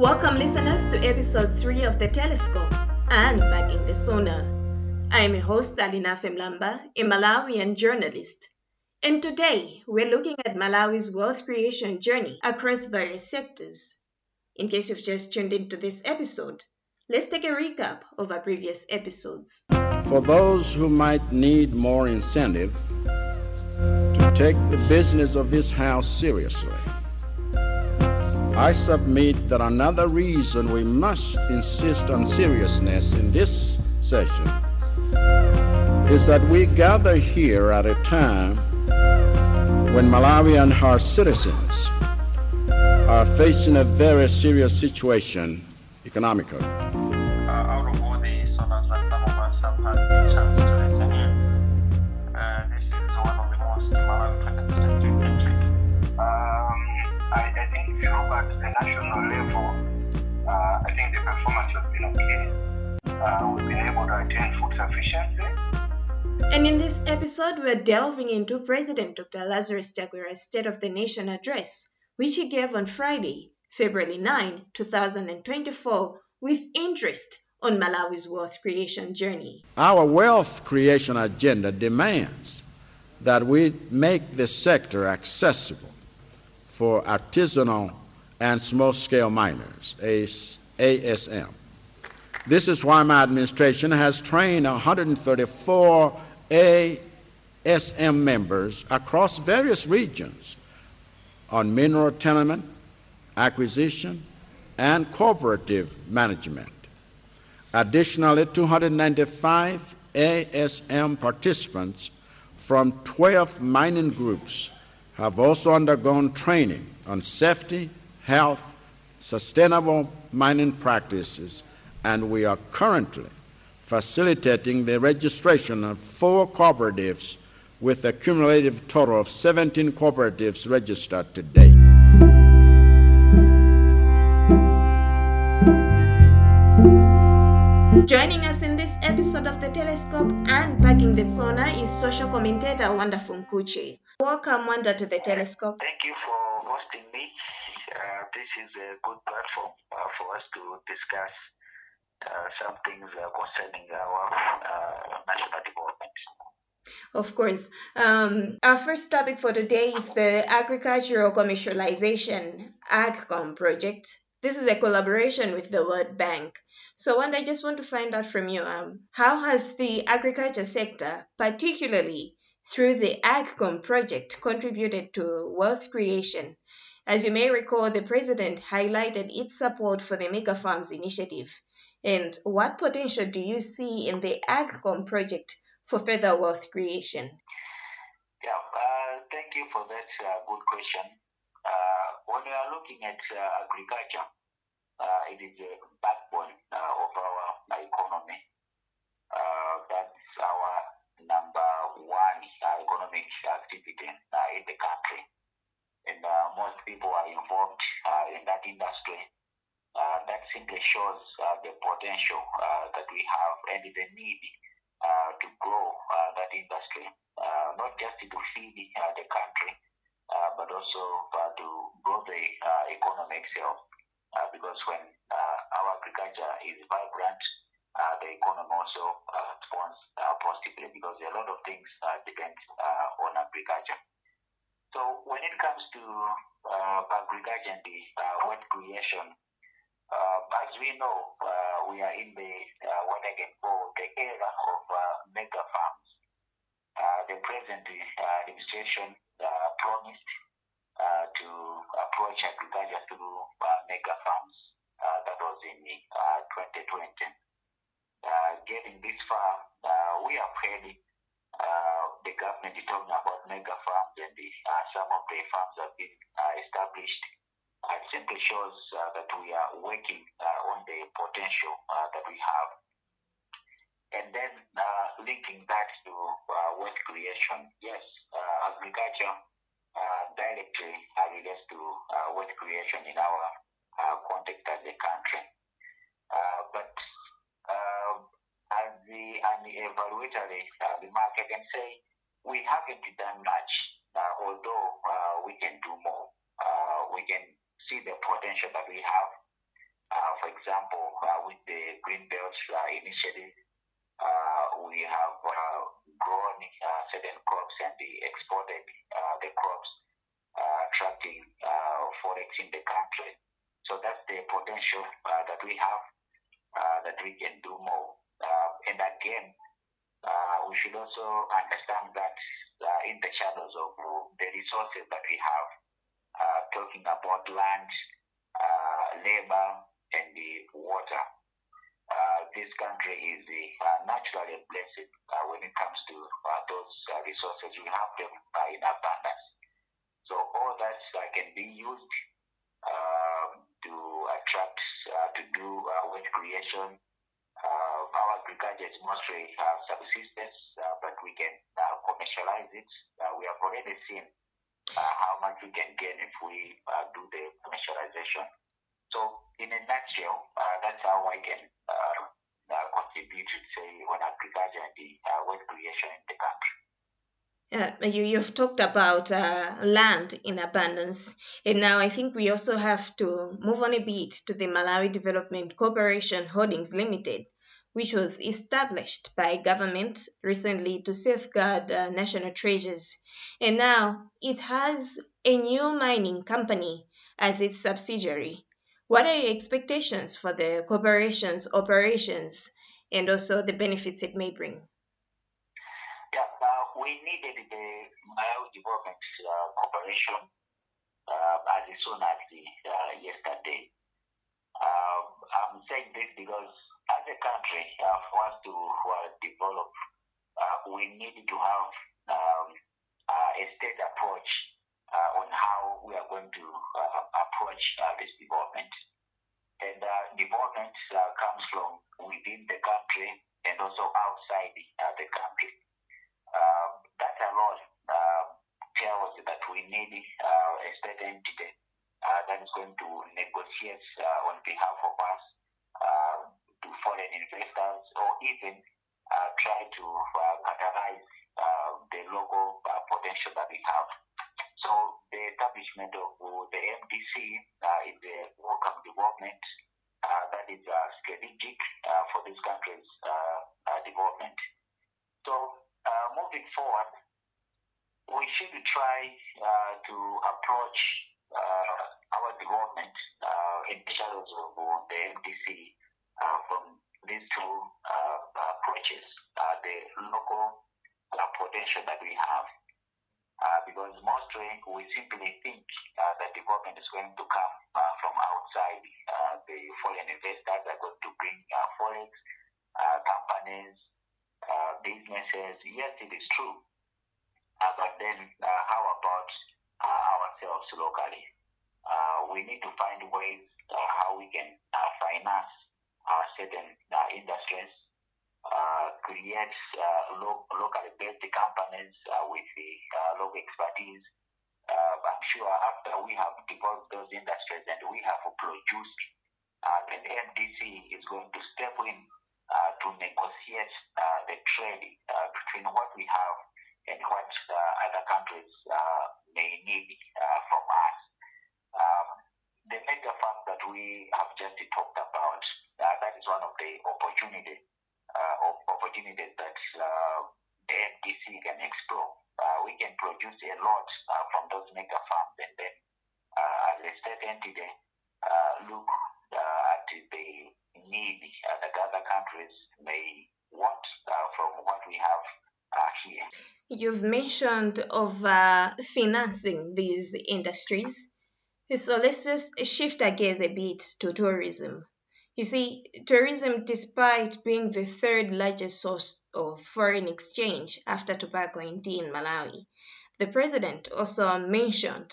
Welcome, listeners, to episode 3 of The Telescope and Unpacking the Sona. I am your host, Alinafe Mlamba, a Malawian journalist. And today, we're looking at Malawi's wealth creation journey across various sectors. In case you've just tuned into this episode, let's take a recap of our previous episodes. For those who might need more incentive to take the business of this house seriously, I submit that another reason we must insist on seriousness in this session is that we gather here at a time when Malawi and her citizens are facing a very serious situation economically. Out of all the sonas that some of us have had the chance to listen in, this is one of the most Malawi-friendly metric. I think if you look at the national level, I think the performance has been okay. We've been able to attain food sufficiency. And in this episode, we're delving into President Dr. Lazarus Chakwera's State of the Nation address, which he gave on Friday, February 9, 2024, with interest on Malawi's wealth creation journey. Our wealth creation agenda demands that we make the sector accessible for artisanal and small-scale miners, ASM. This is why my administration has trained 134 ASM members across various regions on mineral tenement, acquisition, and cooperative management. Additionally, 295 ASM participants from 12 mining groups have also undergone training on safety, health, sustainable mining practices, and we are currently facilitating the registration of 4 cooperatives with a cumulative total of 17 cooperatives registered to date. Joining us in this episode of The Telescope and Unpacking the Sona is Social Commentator Wonderful Mkhutche. Welcome, Wonder, to The Telescope. Thank you for hosting me. This is a good platform for us to discuss some things concerning our national development. Of course. Our first topic for today is the Agricultural Commercialization AGCOM project. This is a collaboration with the World Bank. So, Wanda, I just want to find out from you, how has the agriculture sector, particularly through the AGCOM project, contributed to wealth creation? As you may recall, the president highlighted its support for the Mega Farms initiative. And what potential do you see in the AGCOM project for further wealth creation? Yeah, thank you for that good question. When we are looking at agriculture, it is a backbone of our economy. That's our number one economic activity in the country. And most people are involved in that industry. That simply shows the potential that we have and the need to grow that industry, not just to feed the country, but also to grow the economy itself. Because when our agriculture is vibrant, the economy also responds positively, because a lot of things depend on agriculture. So when it comes to agriculture and the wealth creation, as we know, we are in the what I can call the era of mega farms. The present administration promised to approach agriculture through mega farms. That was in 2020. Getting this far, we have heard the government talking about mega farms, and some of the farms have been established. It simply shows that we are working on the potential that we have. And then linking that to wealth creation, yes, agriculture directly relates to wealth creation in our context as a country. But as an evaluatory remark, I can say we haven't done much, although we can do more. We can see the potential that we have, For example, with the Green Belt initiative, we have grown certain crops and exported the crops, attracting forex in the country. So that's the potential that we have, that we can do more. And again, we should also understand that in the shadows of the resources that we have, talking about land, labor, and the water, this country is naturally blessed when it comes to those resources. We have them in abundance. So all that can be used to attract, to do wealth creation. Our agriculture is mostly subsistence, but we can commercialize it. We have already seen how much we can gain if we do the commercialization. So in a nutshell, that's how I can contribute to, say, on agriculture and the wealth creation in the country. You've talked about land in abundance, and now I think we also have to move on a bit to the Malawi Development Corporation Holdings Limited, which was established by government recently to safeguard national treasures. And now it has a new mining company as its subsidiary. What are your expectations for the corporation's operations and also the benefits it may bring? Yeah, we needed the Malawi Development Corporation as soon as yesterday. I'm saying this because as a country, for us to develop, we need to have a state approach on how we are going to approach this development. And development comes from within the country and also outside the country. That alone tells that we need a state entity that is going to negotiate on behalf of us to foreign investors, or even try to catalyze the local potential that we have. So the establishment of the MDC is a welcome development that is strategic for this country's development. So moving forward, we should try to approach our development in the shadows of the MDC from these two approaches, the local potential that we have. Because mostly we simply think that development is going to come from outside. The foreign investors are going to bring forex, companies, businesses. Yes, it is true. But then how about ourselves locally? We need to find ways how we can finance certain industries, create locally based companies with the local expertise. I'm sure after we have developed those industries and we have produced, then the MDC is going to step in to negotiate the trade between what we have and what other countries may need from us. The mega fund that we have just talked about, that is one of the opportunities that the MDC can explore. We can produce a lot from those mega farms, and then as a state entity, look at the need that other countries may want from what we have here. You've mentioned of financing these industries. So let's just shift our gaze a bit to tourism. You see, tourism, despite being the third largest source of foreign exchange after tobacco and tea in Malawi, the president also mentioned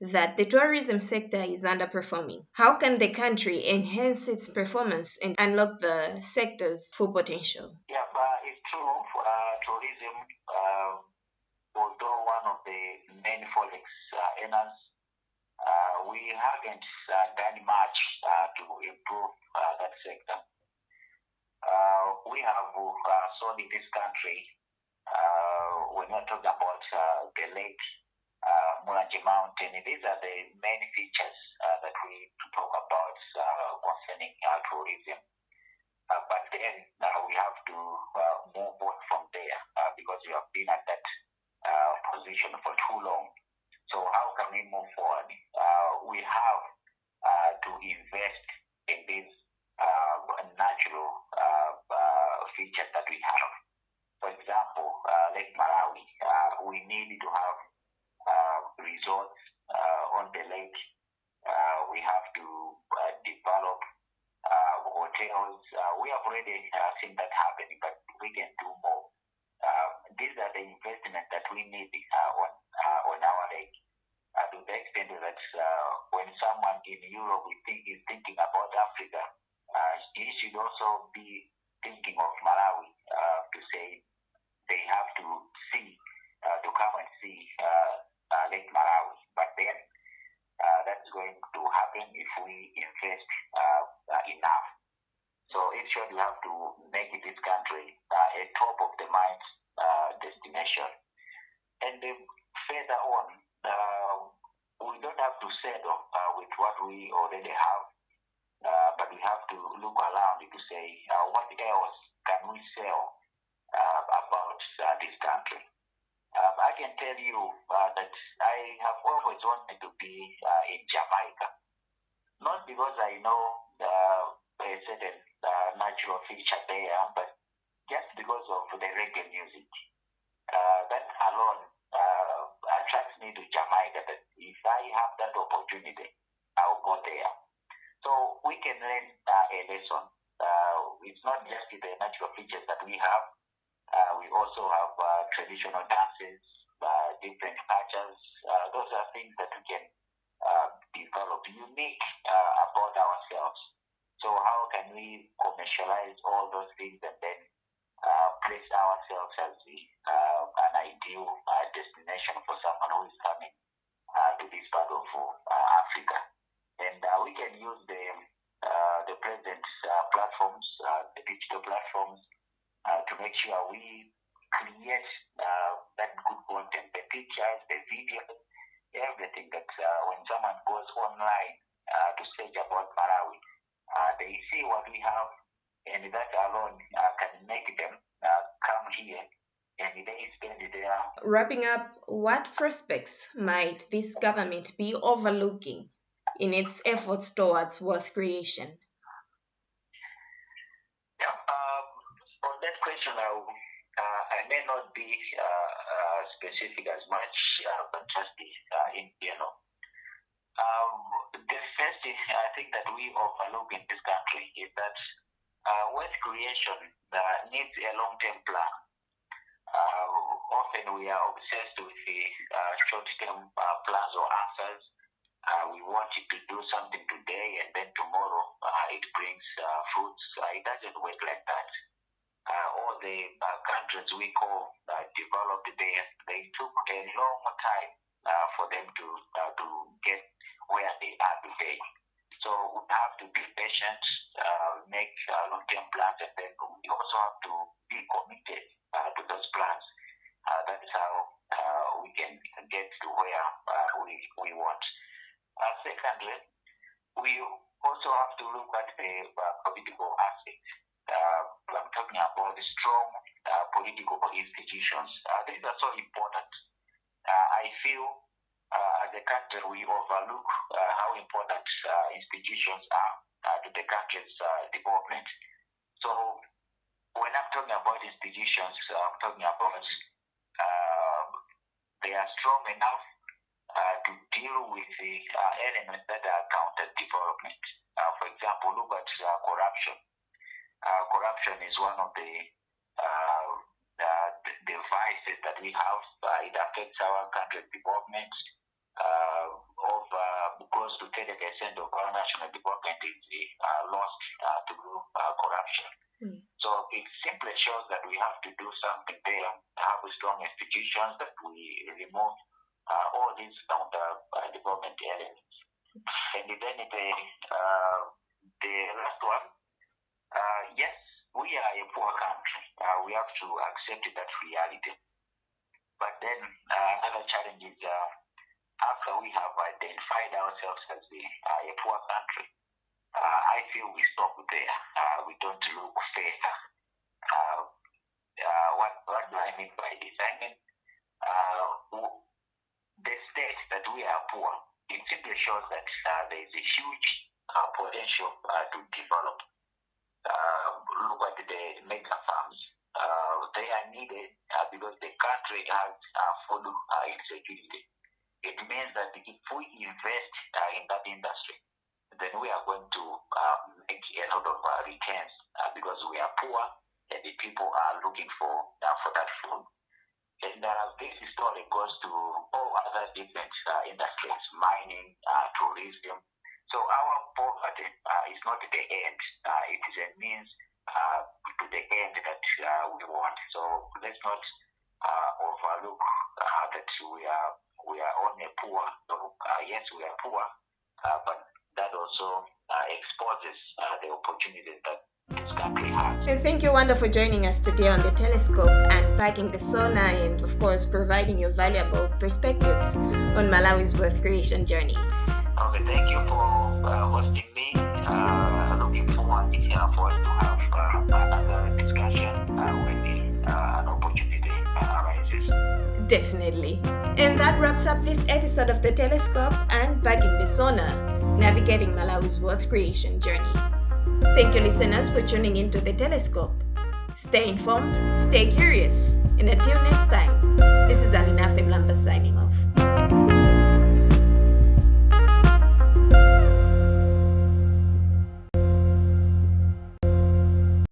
that the tourism sector is underperforming. How can the country enhance its performance and unlock the sector's full potential? Yeah, it's true. Tourism, although one of the main forex earners, we haven't done much to improve that sector. We have sold in this country, when we're talking about the lake, Mulanje Mountain, these are the main features that we talk about concerning but then we have to move on from there because we have been at that position for too long. So how can we move forward? We have to invest in these natural features that we have. For example, Lake Malawi, we need to have resorts on the lake. We have to develop hotels. We have already seen that happening, but we can do more. These are the investments that we need on our lake. To the extent that when someone in Europe is thinking about Africa, he should also be thinking of Malawi to say they have to come and see Lake Malawi. But then that's going to happen if we invest enough. So in short, we have to make this country a top of the mind destination. And further on, we don't have to settle with what we already have, but we have to look around to say what else can we sell about this country. I can tell you that I have always wanted to be in Jamaica, not because I know a certain natural feature there, but just because of the reggae music. That alone attracts me to Jamaica, that if I have that opportunity, I'll go there. So we can learn a lesson. It's not just the natural features that we have. We also have traditional dances, different cultures. Those are things that we can develop unique about ourselves. So how can we commercialize all those things and then place ourselves as an ideal destination for someone who is coming to this part of Africa? And we can use the present platforms, the digital platforms, to make sure we create that good content, the pictures, the videos, everything that when someone goes online to search about Malawi, they see what we have, and that alone can make them come here and they spend it there. Wrapping up, what prospects might this government be overlooking in its efforts towards wealth creation? On that question, I may not be specific as much, but just in general. The first thing that we overlook in this country is that wealth creation needs a long-term plan. Often we are obsessed with the short-term plans or answers. We want it to do something today, and then tomorrow it brings fruits. It doesn't work like that. All the countries we call developed, they took a long time for them to get where they are today. So we have to be patient, make long-term plans, and then we also have to be committed to those plans. That's how we can get to where we want. Secondly, we also have to look at the political aspect. I'm talking about the strong political institutions. These are so important. I feel as a country we overlook how important institutions are to the country's development. So when I'm talking about institutions, I'm talking about they are strong enough to deal with the elements that are counter development. For example, look at corruption. Corruption is one of the vices that we have. It affects our country's development. Close to 30% of our national development is lost to corruption. So it simply shows that we have to do something there, have strong institutions, that we remove all these counter development elements. And then the last one, yes, we are a poor country. We have to accept that reality. But then another challenge is after we have identified ourselves as a poor country, I feel we stop there. We don't look further. What do I mean by this? I mean, the state that we are poor, it simply shows that there is a huge potential to develop. Look at the mega farms. They are needed because the country has food insecurity. It means that if we invest in that industry, then we are going to make a lot of returns because we are poor and the people are looking for that food. And this story goes to all other different industries, mining, tourism. So our poverty is not the end. It is a means to the end that we want. So let's not overlook that we are on a poor. So, yes, we are poor, but that also exposes the opportunities that this country has. And thank you, Wanda, for joining us today on the Telescope and Packing the Sona, and of course providing your valuable perspectives on Malawi's wealth creation journey. Okay, thank you for hosting me. Looking forward for us to have another discussion when an opportunity arises. Definitely. And that wraps up this episode of the Telescope and Packing the Sona, navigating Malawi's wealth creation journey. Thank you, listeners, for tuning into the Telescope. Stay informed, stay curious, and until next time, this is Alinafe Mlamba signing off.